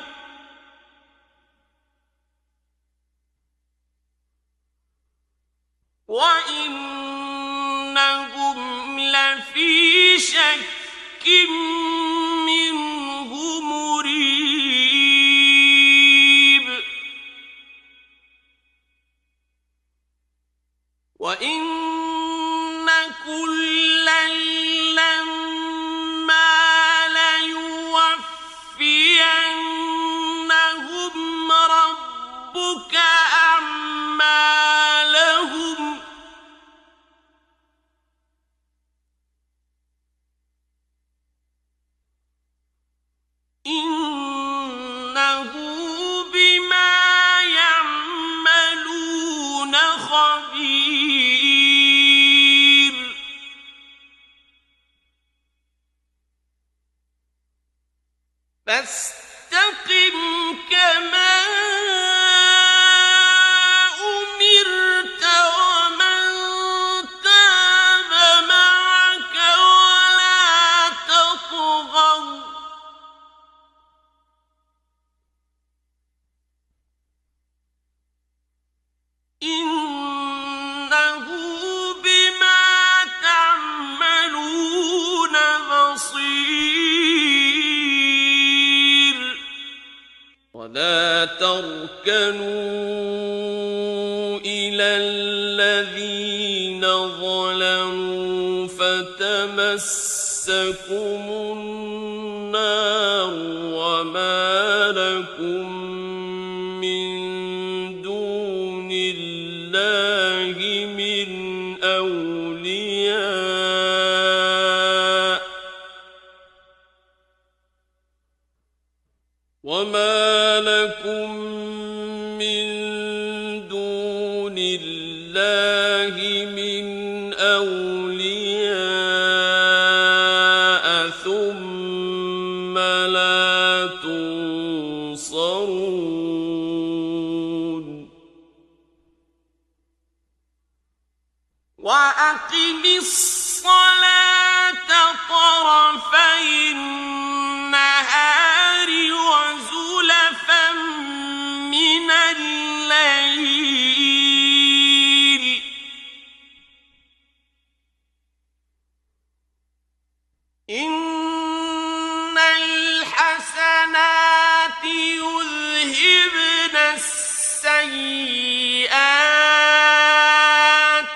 وإنهم لفي شك منه مريب فاستقم كما أمرت ومن تاب معك ولا تطغوا إنه بما تعملون بصير ولا تركنوا إلى الذين ظلموا فتمسكم النار وما لكم من دون الله من أولياء وما لكم من دون الله من أولياء ثم لا تنصرون وأقم الصلاة طرفي النهار وزلفا من الليل إن الحسنات يذهبن السيئات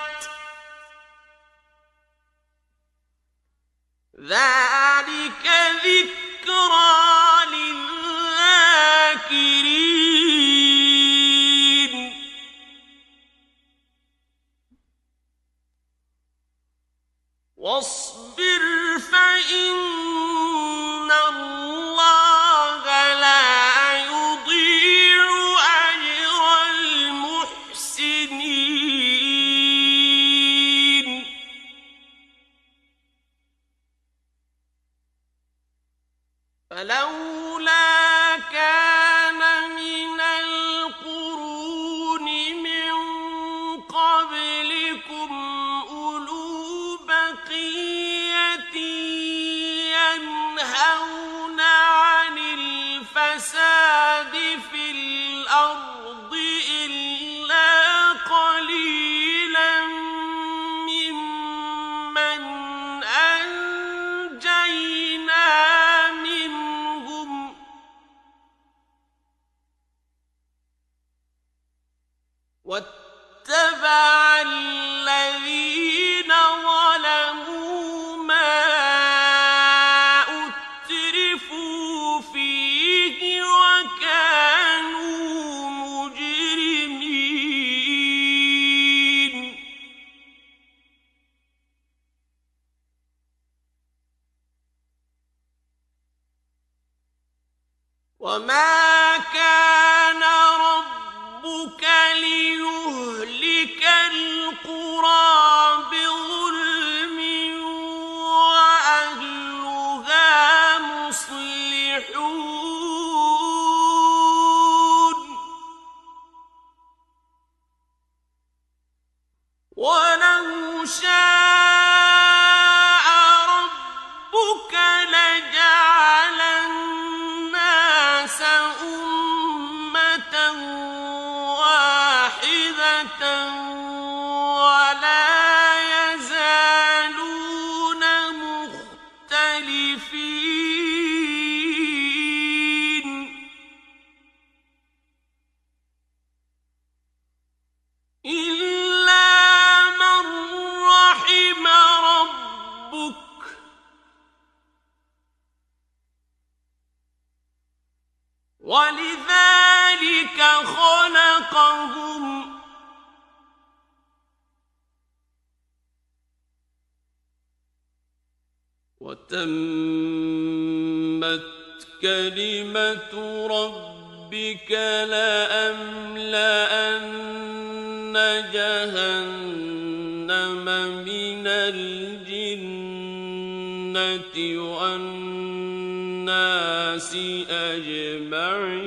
ذلك ذكرى للذاكرين واصبر فإن الله لا يضيع أجر المحسنين فلولا كان من القرون من قبلكم أولو بقية ينهون عن الفساد في الأرض إلا قليلا ممن أنجينا منهم واتبع الذين ظلموا ما أترفوا فيه وكانوا مجرمين وما كان ربك ليهلك القرى بظلم وأهلها مصلحون ولو شاء ربك لجعل الناس أمة واحدة ولا يزالون مختلفين إلا من رحم ربك ولذلك خلقهم وتمت كلمة ربك لأملأن جهنم من الجنة والناس النَّاسِ أَجْمَعِينَ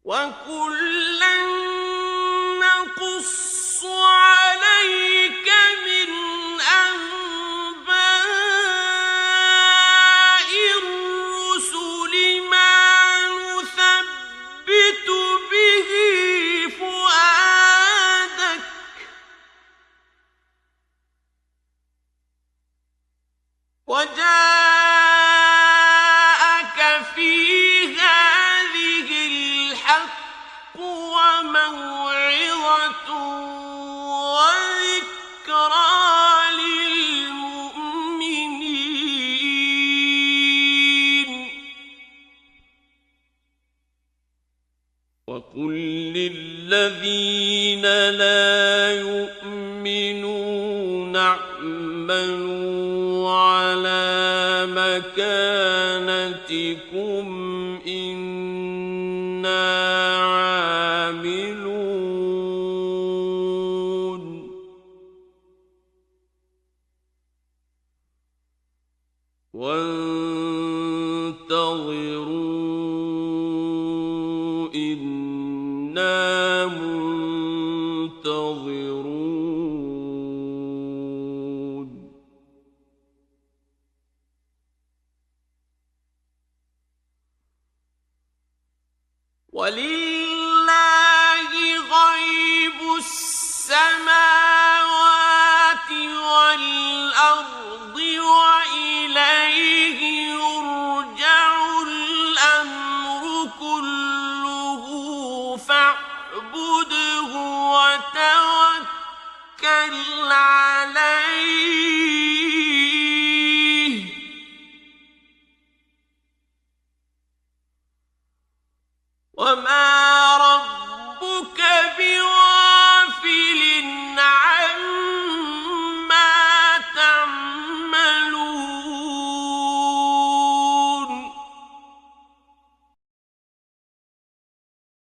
وَكُلًّا نَّقُصُّ عَلَيْكَ مِنْ أَنبَاءِ الرُّسُلِ مَا نُثَبِّتُ بِهِ فُؤَادَكَ ۖ وَجَاءَكَ فِي هَٰذِهِ الْحَقُّ وَمَوْعِظَةٌ وَذِكْرَىٰ لِلْمُؤْمِنِينَ وَقُل لِّلَّذِينَ لَا يُؤْمِنُونَ اعْمَلُوا عَلَىٰ مَكَانَتِكُمْ إِنَّا عَامِلُونَ وَانتَظِرُوا